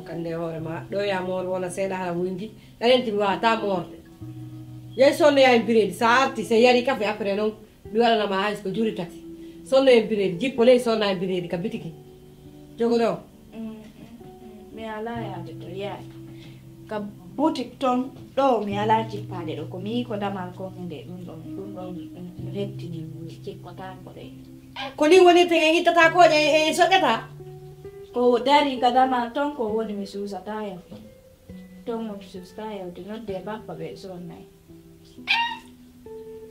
kande hore ma do ya mor wona seeda hala wundi dalenti mi wata morde yey sonno ya biredi saati se yari kafe après non mi wala na ma halis ko juri tati sonno en biredi jippo ley sonno en biredi ka bitiki jogo do mi ala ya to ya ka boutique ton do mi ala jippade do ko mi ko damal ko ngende dum retti ni jippo tan ko de ko ni woni te ngi tata ko e sokata ko dari ka damal ton ko woni mi susata ya ton mo susata ya de no de ba be so nai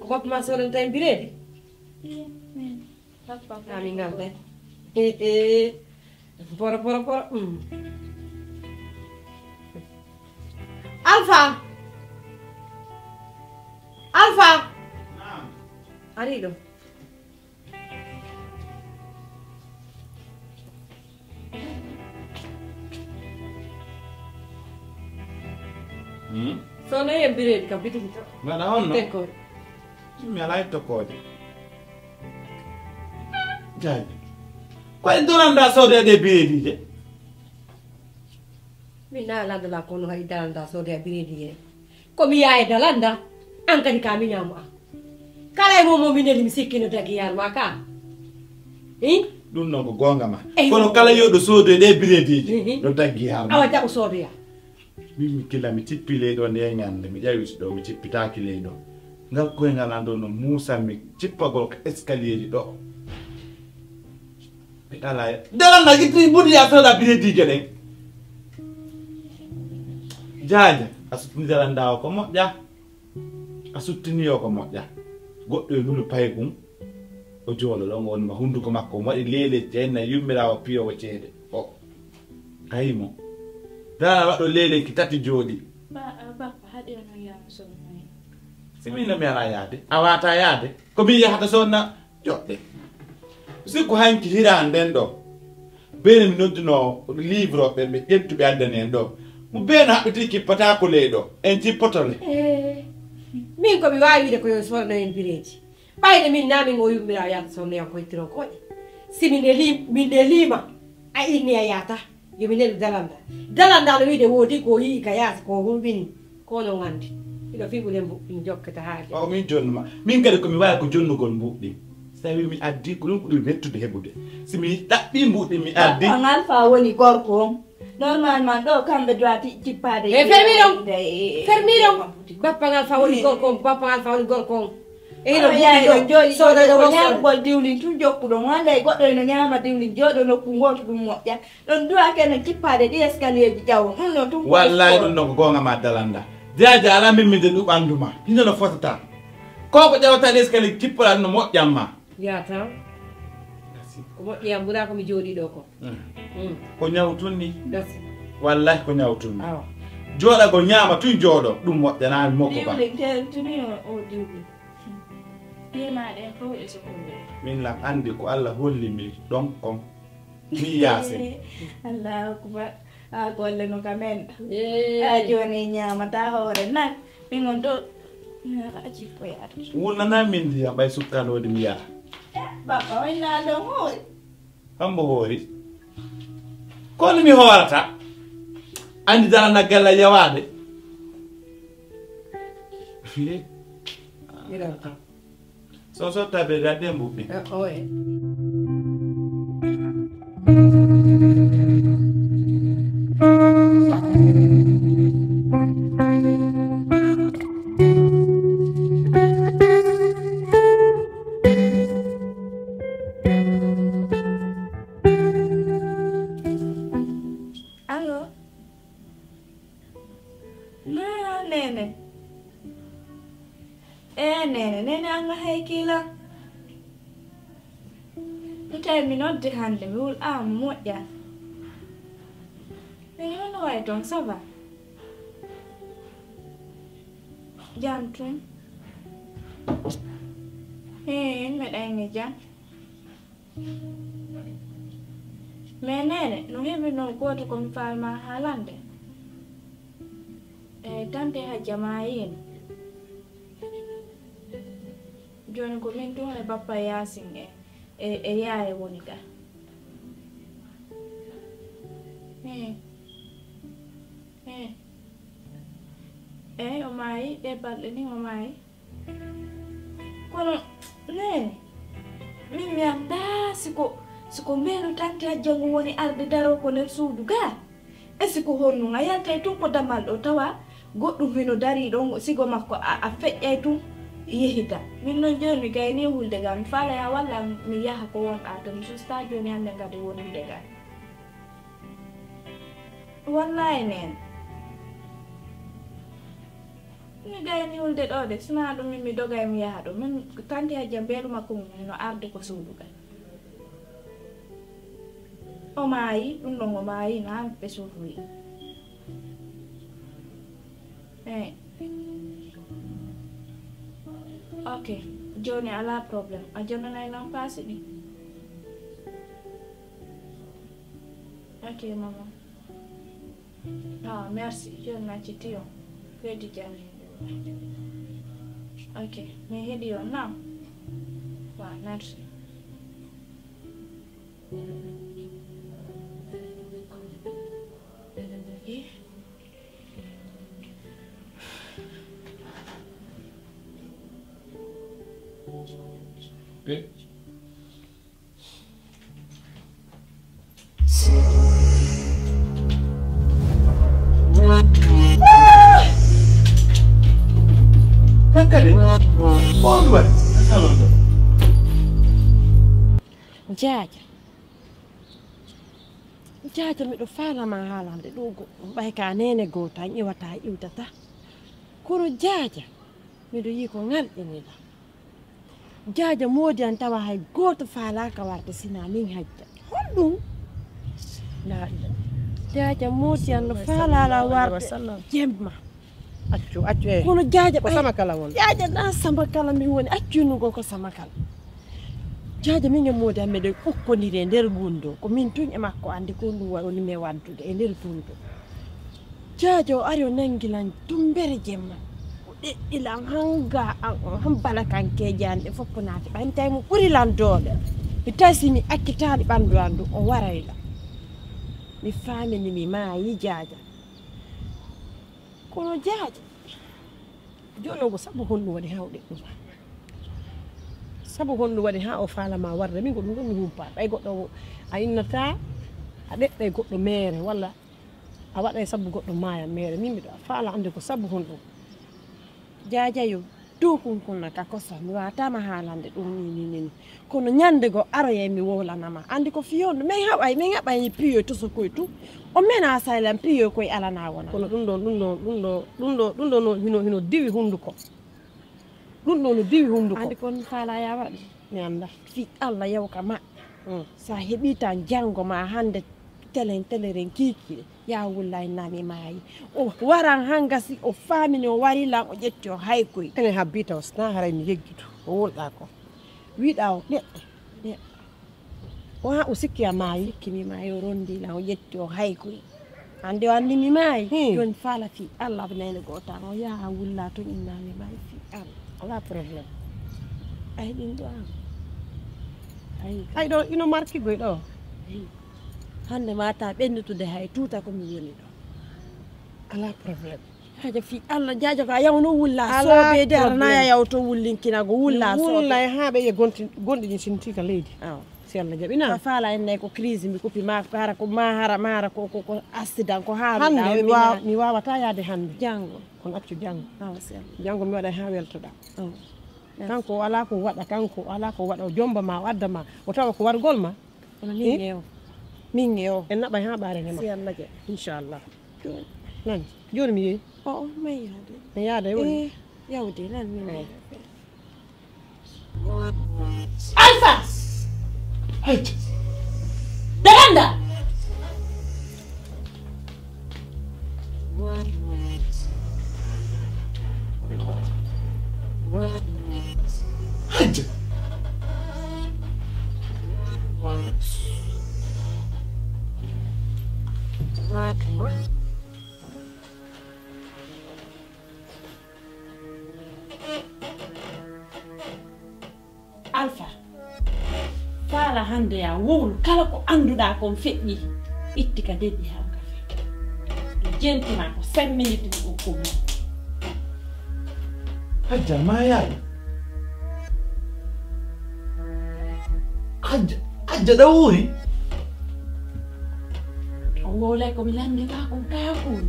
ko ma so ren tay biredi papa ami ngambe poro Alfa Arido sono e biredi capito? Ma da onno? Ecco. Mi ha letto cose. Già. Quando andà solo dei biredi? Mina la della kono hay dalanda so de biredi ko mi yaay dalanda an kadi ka mi nyamu kala mo mi ne lim sikkino tagi yar maka dum no ko gonga ma kono kala yodo so de biredi do tagi yar awa jabu so de ya mi kila mi tippile do ne nyande mi jawi do mi tippita kile do ngal ko ngalando no musa mi tippagol ko escalier do petala dalanda gitri budi ya so da biredi gele Jaja, asutini dalanda ko moƴƴa asutini yo ko moƴƴa goɗɗo e lulu paygum o joolo ɗon woni ma hunduko makko waɗi lele jenna yummirawo piyowo ceede o kayimo dana waɗo lele ki tati jooɗi simino mi ala yaade a wata yaade ko mi yahata sonna joɗɗe sikku hanki hira nden ɗo bene mi nodduno livre ɓe ɓe ƴettuɓe addani en ɗo mo bena haɓɓiti kippata ko leyɗo en cippotole min komi wawi wide ko yo sonno en bireji ɓayde min namin o yummira yata sonno yan koytiro koƴe si mine lima a inni a yata yomi neli dalanda no wiide woodi ko yii ka yaata ko hulɓini kono gandi iɗo fiɓulen mbuɓɓin jokkata haaji o min jonnuma min kadi komi wawi ko jonnugol mbuɗɗi so tawi mi addi ko ɗum ko ɗum mettude heɓude si mi ɗaɓɓi mbuɗɗi mi addi angal fa woni gorko on normalement ɗo kamɓe doit jippade fermiɗon bappagal fawoni gorko on bappagal fawoni gorko on eino yayi jooɗi soɗo ñamgol diwlin tun jokkuɗon hande goɗɗo eno ñama diwlin jooɗo nokku goto ɗum moƴƴa ɗon duwa kene jippade ɗi escalier ji ƴaw ɗum no tum wallahi ɗum ɗon ko gonga ma dalanda jaja ala mimmide ɗum ɓanduma hino no fotata koko ƴewata ɗi escalier jippoɗa no moƴƴanma yata ko moƴƴiyam ɓuura komi jooɗi ɗo ko ko ñawtun ni dasi wallahi ko ñawtun ni jooɗa ko ñaama tun jooɗo ɗum moƴƴanani mokko ba min lam andi ko Allah holli mi ɗon on mi yaase Allah akbar a golle no kamen a joni ñamata hoore nak min on ɗo a jippoyata wulnana min ndiyam ɓay sukkanode mi yaha baba wayna ɗon hoori hambo hoori kono mi hoorata andi darana galla yawade so tabe gadde mbuɓɓi nene anga haykila tawi mi nodde hande mi wul moƴƴa min hono way toon ça va jam tun meɗayni jam mais nene no heɓi noon goto komi falma haalande tante hajjama yino joni ko min tun e bappa yasin e yaye woni ga o maayi ɗe balɗe ni o maayi kono nene min mi anda siko mbeɗo tanti ha janngo woni arde daro ko nder suudu ga e siko honnu a yaltay tun ko damal ɗo tawa goɗɗum hino dari ɗon sigo makko a feƴƴay tun yehita min noon joni mi gayni hulde ga mi faala ya walla mi yaha ko wonɗa to mi susta joni hande ngade wondude ga wallahi nene mi gayni hulde ɗo de sina ɗum min mi dogay mi yaha ɗo min tanti hajja mbeɗu makko mum no arde ko suudu ga o maayi ɗum ɗon o maayi no han ɓe suuduyi ok joni ala probléme a jonnanay noon paasi ɗi ok maman merci joni mi acciti on kedi jani ok mi heeɗi on nam wa merci Bit. Jaaja miɗo faalama haalande ɗo goɗɗum ɓay ka nene goto tan ƴiwata iwtata kono jaaja miɗo yi ko ŋalɗinila jaaja moodi an tawa hay goto faalaka warde sina min hajja honɗum jaaja moodi an no faalala warde jemma accu kono jaaja ko sama kala won jaaja na sama kala mi woni accunugo ko sama kala jaaja min e moodi am meɗen ɓokkodiri e nder gundo ko min tun e makko andi ko ɗum woni mi waddude e nder tunto jaaja o ari o nangilan tumbere jemma o ɗeɗɗilan hanga han bala kankeji an ɗe foppo naati ɓa mi tawi mo ɓurilan doole mi tasi mi akkitali ɓandu an du o warayla mi famini mi maayi jaaja kono jaaja joni ogo sabu honɗum waɗi ha o ɗeɗɗuma sabu honɗum waɗi ha o faalama warde min ko ɗum ɗon mi humpa ɓay goɗɗo a innata a ɗeɗɗay goɗɗo mere walla a waɗay sabu goɗɗo maaya mere min miɗo faala ande ko sabu honɗum jaaja yo dow kunkonna ka kosa mi watama haalande ɗum ni kono ñande go aroyay mi wolanama andi ko fiyonɗo min haɓayni piyoy to so koye tu o mena saylan piyoy koye alana wona kono ɗum ɗo no hino diwi hunduko ɗum ɗo no diwi hunduko andi kon faala ya waɗi mi anda fi Allah yaw ka ma sa heeɓi tan janggo ma hande teleren kikiɗe ya wullay nami maayi o waran hangasi o famini o warilan o ƴetti o haykoy ene habbita o sina haray mi yeggitu o wolɗa ko wiɗa o ɗeɗɗa o ha o sikki a maayi sikkimi maayi o rondilan o ƴetti o haykoy hande o andi mi maayi joni faala fi Allah nene gotan o yaha wulla toon innami maayi fi Allah ala probléme ay ɗin ɗo am ay ɗo ino marki goy ɗo hande mata ɓendutude hay tuta komi woni ɗo ala probléme jaaja fi Allah jaaja ko a yawno wulla soobede aranaya yaw to wullinkinago wulla wullay ha ɓe gonɗi ɗin sintika leydi si Allah jaɓina faala en nayi ko crise mi kopi ma hara ko mahara ko accident ko haaruɗa mi wawata yaade hande janggo kono accu janggo janggo mi waɗa ha weltoɗa kanko ala ko waɗa kanko ala ko waɗa o jomba ma o adda ma o tawa ko wargol ma min e o en naɓay ha ɓarenema si Allah jaɓi inchallah nani joni mi yeeyi may yaade mi yaada woni yawde nan min Alpha Daganda Alpha faala hande ya wowlu kala ko anduɗa kon feƴƴi itti ka deɗɗi ha ka jentima ko 5 minutes ko hajja ma yayi hajja da wuri wole ko milande ka ko taakul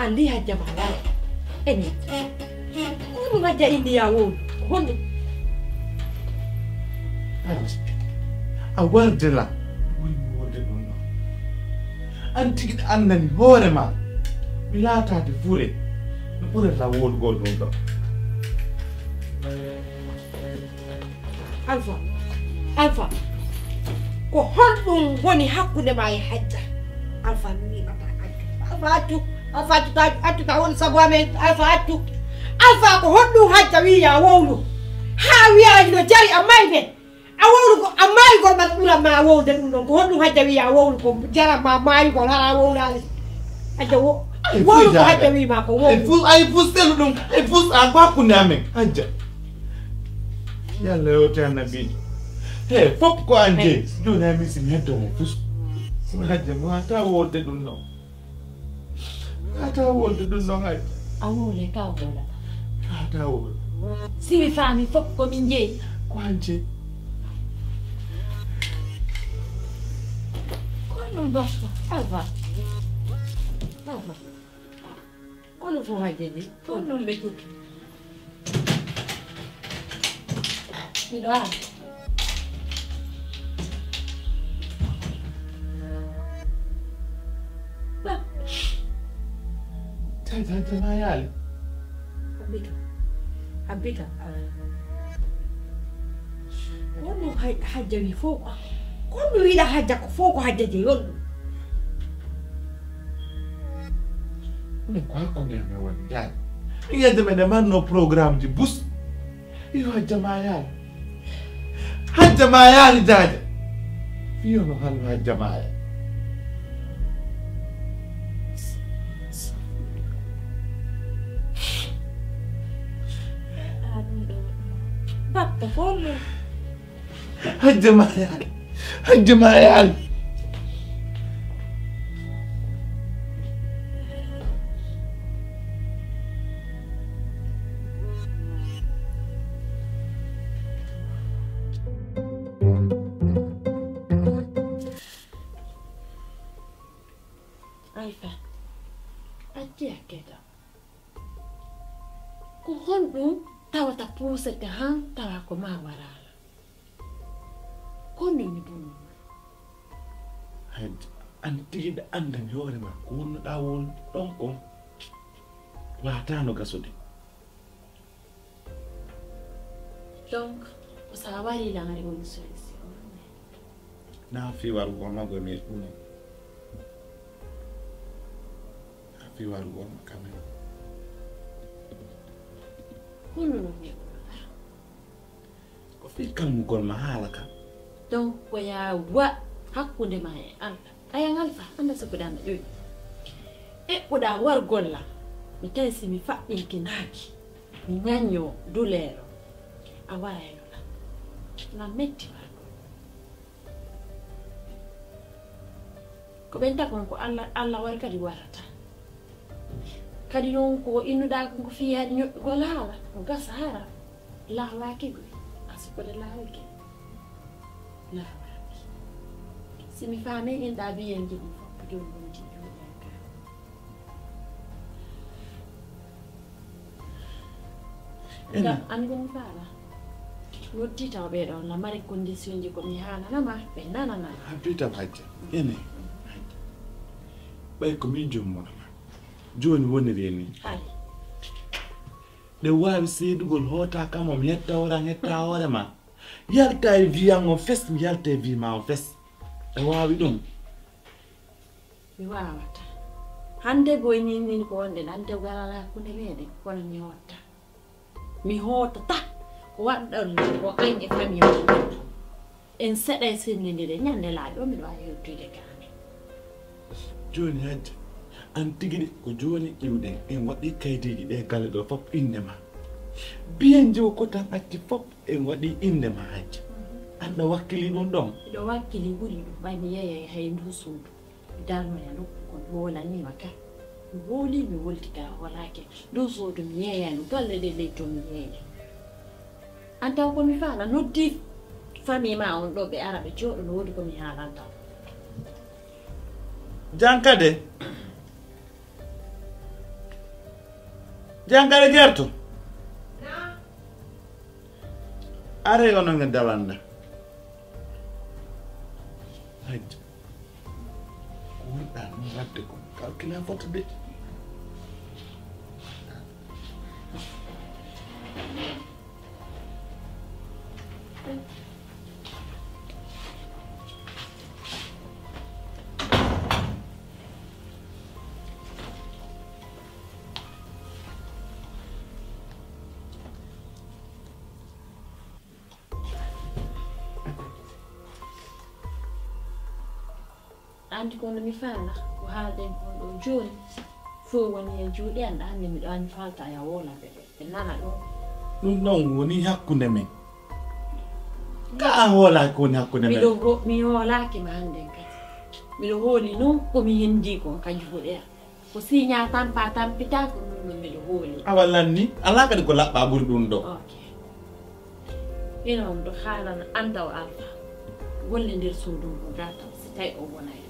andi hajja malala eni ko hajja indi ya wo hono a wardela woni worde ɗum ɗo an tigi ɗo andani hoore ma mi laatade fure no ɓurata wodgol ɗum ɗo alpha ko honɗum woni hakkude ma e hajja alpha mi wiɓata alpha attu ta woni sabu amen alpha attu alpha ko honɗum hajja wiya wowlu ha wiyaji no jari ammayi ɓen a wowlu ko ammayigol man ɓuranma wowde ɗum ɗon ko honɗum hajja wiya wowlu ko jarama mayigol hara wowlade hajja wowlu ko hajja wima ko wowlu ay fustelu ɗum e fus a ko hakkunde amen hajja yalla yewte annabijo he fof ko an jeeyi joni a misi mi heddomo fus hajja mi wata wolde ɗum ɗon wata wolde ɗum ɗon hajja a wole ka wolata wata wolde simi faami fof komin jeeyi ko an jeeyi kono basta alva kono fo hajjaji kono ɓe tutu miɗo ara tantantana yaali habita kono hajja wi fof kono wiɗa hajja ko fof ko hajja je yonɗum ɗum ko hakkunde me woni yaali yedde meɗe manno programme ji bus yo hajja ma yaali daaja fiyono hallo hajja ma yaali Pappa folle hajja ma yaali Alpha addi akkeda ko honɗum tawata puusete han tawa ko ma warala kono mi ɗum hajja an tigiɗa andani hoore ma ko wonnoɗa won ɗon on watano gasude donc ko sa wari langari woni solution na fi warugo mago mi ɗum na fi warugo kamen kono no mi ko fi kalmugol ma haala kam donc ko ya wa hakkunde ma e Alpha ayan Alpha anda so kodana ƴoyi eɓɓuɗa wargol la mi tawi si mi faɓɓinkinaki mi ñañño duleero a waraynola na metti wargol ko ɓenta kon ko Allah wari kadi warata kadi noon ko innuɗa ko fiyaade ñoƴƴugol haala ko gasa hara laawaki goy asukode laawake laawaki simi faami inɗa biyen jiɗi fof joni wonti juuɗen ka enen an ɗum faala wotti taw ɓeɗon la mari condition ji komi hananama ɓe nanana habditam hajja ene ɓay ko min jommonoma joni woniri ni hay ɗe wawi seedugol hoota kam om hetta hoore ma yalta e wiyan on fes mi yalta e wima on fes ɗe wawi ɗum mi wawata hande goyninnin ko wonde hande galala hakkunde meɗen kono mi hootata ko waɗɗon ko an e famille en seeɗa e sennidire ñande laaɓi o miɗo wawi yettude kane joni hajja an tigui ko joni ƴiwɗen en waɗi kaydiji ɗe galle ɗo fof indema biyen jow ko tan acci fof en waɗi indema hajja anɗa wakkili ɗum ɗon miɗo wakkili ɓuuri ɗum ɓay mi yeeya hay ndu suudu darma ya no ko wala ni maka woli mi woltika walake do so dum yeya no galle de le to mi yeya anta ko mi fala noddi famille ma on do be arabe jodo no wodi ko mi halanta jankade gerto are gono nge dalanda hayt ko da no wadde ko calcula foto de andi ko mi fala ko haalden kon do joni fo woni e juuɗe anda hande mi ɗo falta ya wola be nana ɗo ɗum ɗon woni hakkunde men ka an wolaki woni hakkunde men mi wolaki ma hande kadi miɗo hooli noon komi hendi kon ka juuɗe ko signa tampa tampita ko ɗum miɗo hooli a wallanni ala kadi ko laɓɓa ɓuri ɗum ɗo ok inon ɗo haalana anda o alfa golle nder suudu mo gata si tawi o wonay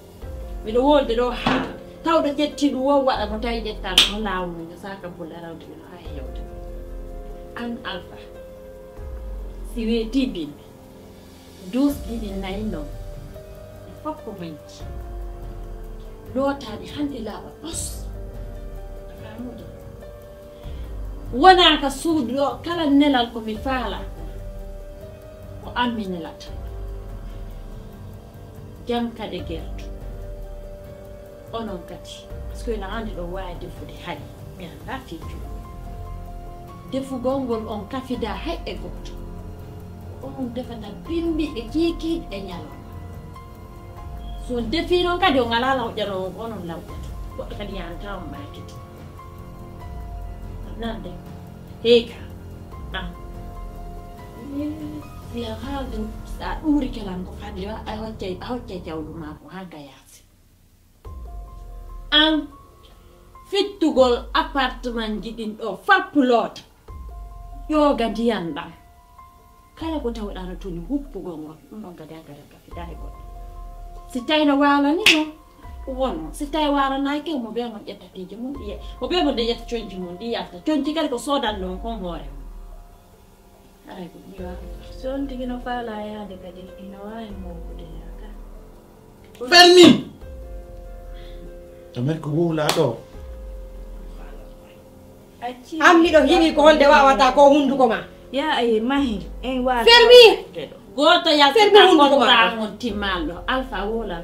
miɗo wolde ɗo haa tawɗo ƴetti ɗum wo waɗa mo tawi ƴettano no lawol mo saka bolle rawde ɓe no ha hewde an alpha si weeti bimɓe dusɗiɗi nayi noon e fof ko manci lootaɗi hande laaɓa ɓos famude wona ka suudu o kala nelal komi faala ko ammi nelata jam kadi gerto onon kadi parce que ina andi ɗo wawi defude hay mi anda fiiju defugol ngol on kafida hay e goto on defata bimbiɗe kiikiiɗe e ñalon so defi noon kadi on ala lawƴano on onon lawƴata goɗɗo kadi yanta on makito nande heyka ya haalde sa ɗuuri kelan ko hande a hoccay jawdu ma ko hanka yaasi an fittugol appartement ji ɗin ɗo fappuloota yoga ndiyan ɗam kala ko tawɗano toni huppugol ngol ɗum ɗon kadi an kadi gafida e goɗɗo si tawi no walani noon wono si tawi walanaki mo ɓe mon ƴettateji mum ɗiye mo ɓe mon de ƴetta coñci mum ɗi yalta coñci kadi ko sodan ɗon kon hoore mum aray ko ɗiwa so on tigi no faala yaade kadi ina wawi mowude yaka fermi amen ko wowla ɗo am miɗo hiwi ko holde wawata ko hunduko ma ya ay mahi en wa fermi goto yalta hunduko ma on timmalɗo alpha wola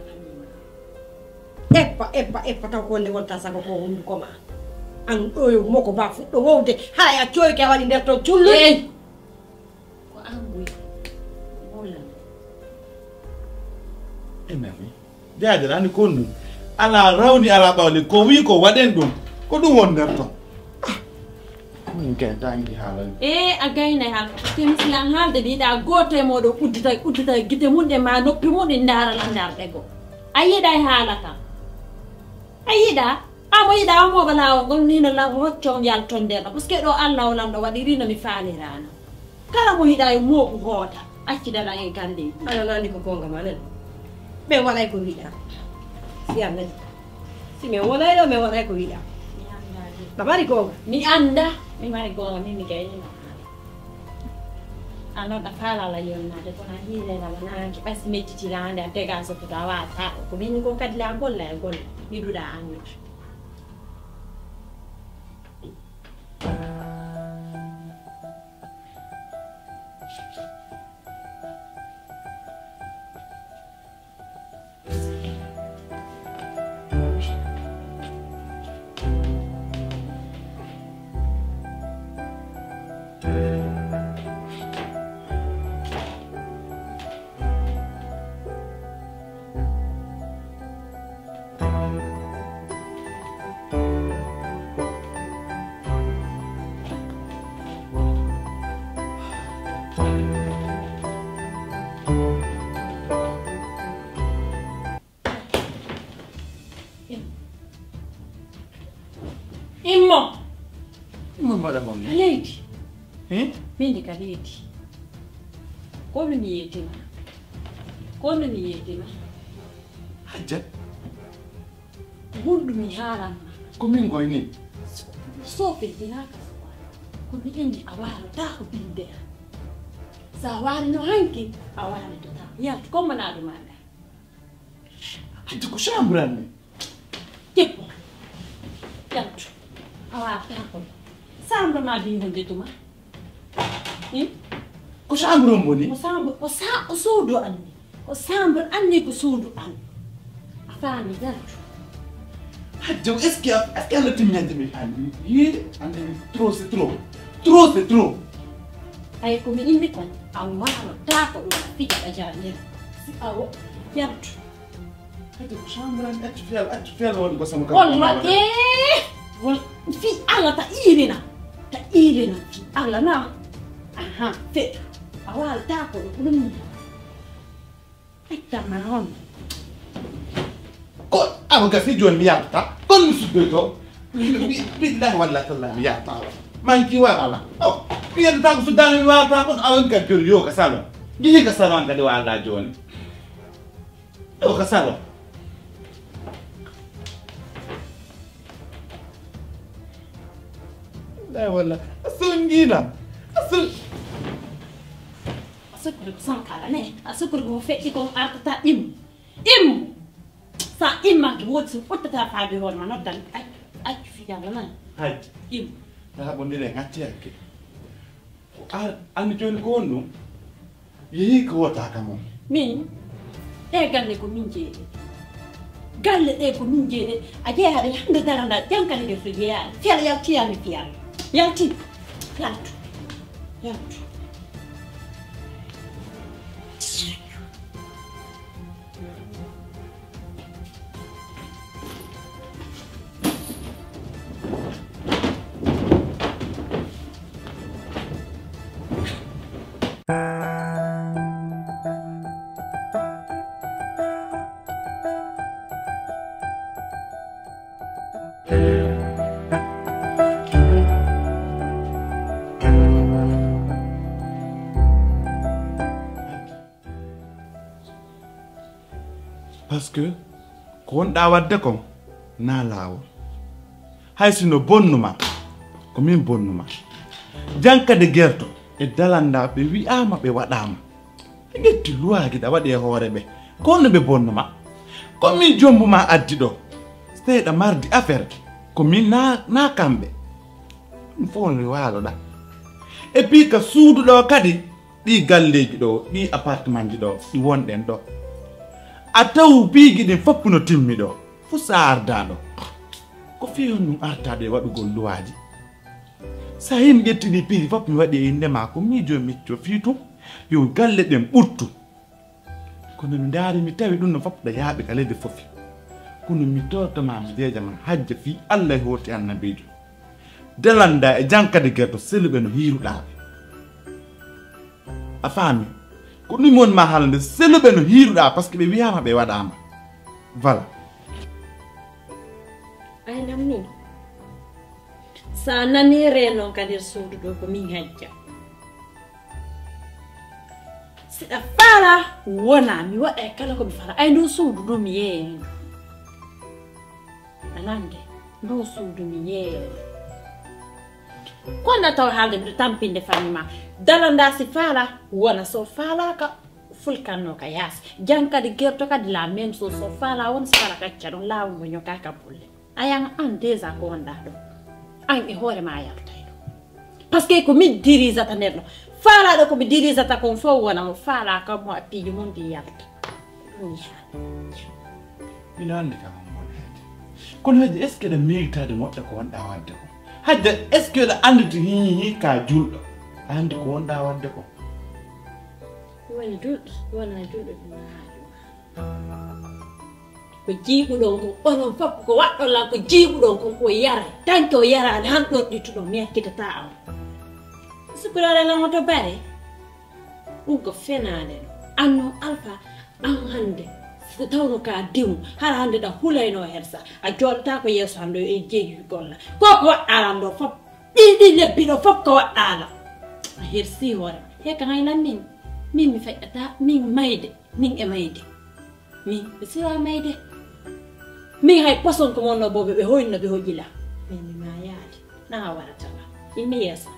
eppa taw ko wonde wonta sago ko hunduko ma an ɗoyo moko ba fuɗɗo wowde haɗa a coyke a waɗi nder to cullu ko an ɓuy wola enami jaajal andi kon ɗum ala rawni ala ɓawli ko wi ko waɗen ɗum ko ɗum won nder ton min gaydangi haalani a gaynay han temisilan haalde ɗiɗa goto e moɗo uddita guite mum ɗe ma noppi mum ɗi darala darɗe go a yiiɗa e haala kam a yiiɗa amo yiiɗa omoɓe lawol ngol nino hoccon yalton nderɗo par ce que ɗo allah o lamɗo waɗi rino mi faalirano kala mo yiiɗa e mooɓu hoota accidala e galleji ananandi ko gonga ma nen min waɗay ko wiiɗa si an nani si min wonay ɗo min waɗay ko wiiɗa ɗamari gonga mi anda mi mari gonga min mi gaynima anoɗa faalala yonnade kono a hiirelala nanki ɓaysi mettitirande a dega sottoto a wata ko min ko kadi la golla e golla yiɗuɗa annude mbaɗa mon leydi eh min ka leydi kono mi yeetima hajjat gonɗum mi haalanma komin goyni sofirtinaka komi indi a waalata ko bindea sa waalino hanki a waalidota yaltu commanaɗo maɗa hajji ko chambre an ni debbo yaltu a waalata ko chambre ma bi hunde tuma ko chambre on woni ko suudu anni ko chambre anni ko suudu an a faami yaltu hajjo est-ce que Allah timmiande mi andi yiide ande trop c'est trop ay ko mi indi kon a waalata ko ɗum a fijaɗa jander si awo yaltu hajjo ko chambre an accu fel woni ko sama walla wol fi Allah ta irina fi Allah na aha fe a waalata ko ɗum ittama on ko am ga fi joni mi yaata kon mi suddoyto billahi wallahi tallahi mi yaata manki wala mi yadata ko suddano mi wata kon awan ka pir yo ka salo giji ka salo an kadi wala joni o ka salo la wala sungina asukuru sankala ne asukuru ko fetti ko artata im sa imma wotsu fottata faabi hoore ma noddan accu fiyalla nan hajji im ta bondire ngatti yakke an joni ko wonɗum yehi ko wota kam on min galle ko min jeeɗe galle ɗe ko min jeeɗe a jeeyaɗe hande daranda jankane de so jeeyaɗe fiyala yaltiyami fiyalla yalti yaltu parce que ko wonɗa wadde kon na laawol hay sino bonnuma ko min bonnuma jankade gerto e dalanda ɓe wi'ama ɓe waɗama ɓe ƴetti luwaki ɗa waɗe hoore ɓe kono ɓe bonnuma komin jombuma addi ɗo seeɗa mardi affaire komin na kamɓe ɗum fof no waaloɗa e puis ka suudu ɗo kadi ɗi galleji ɗo ɗi appartement ji ɗo ɗi wonɗen ɗo a taw piigi ɗin fopp no timmi ɗo fo sa ardaɗo ko fi on ɗum artaɗo e waɗugol luwaji sa him ƴettini piiri fopp mi waɗi e indema ko miijo micco fii tum yo galle ɗen ɓurtu kono mi daari mi tawi ɗum no fopɗa yaaɓe ka leydi fofi kono mi tortoma mi deeja man hajja fii Allah e hooti annabijo delanda e jankade gerto seluɓe no hiiruɗaɓe a faami ko ɗum woni ma haalande seluɓe no hiiruɗa par ce que ɓe wiyama ɓe waɗama voilà aynam ni sa nani reno ka nder suudu ɗo ko min hajja siɗa faala wona mi waɗa e kala komi faala ay ndu suudu ɗo mi yeeyeno anande ndu suudu mi yeeyeno kono taw haalde mbiɗo tampinde famille ma dalanda si faala wona so faalaka fulkanno ka yaasi jankade gerto kadi la même chose so faala wona so faala kacca ɗon laawu ngo ñokaka bulle ayan an déjà ko wonɗa ɗo an e hoore ma yaltay ɗo par ce que ko min dirisata nder ɗo faalaɗo komi dirisata kon fof wona mo faalaka mo a piiji mum ndi yalta ɗum yaani min andi kam woni hedde kono hedde est ce que ɗe méritade moƴƴa ko wonɗa wadde ko hadde est ce que ɗe anditi hi ka julɗo a andi ko wonɗa wadde ko woni julɗo wona julɗo ɗum ko jiiɓuɗon ko onon fof ko waɗɗola ko jiiɓuɗon kon ko yara tan ko yarade han ɗon ɗittuɗon mi hakkitata am sukurare lan to bare ɗum ko fenade ɗo anno alpha an hande so tawno ka dimu hara hande ɗa hulayno hersa a joɗata ko yeeso hande e jeeyi golla ko waɗɗaran ɗo fof ɗiɗi lebbino fof ko waɗɗano a hersi hoore heka haynan min mi feƴƴata min mayde min e mayde min ɓe siwa mayde min hay poson ko monno boɓe ɓe hoyno ɓe hoƴila min mi ma yaade na warata ba immi yeesa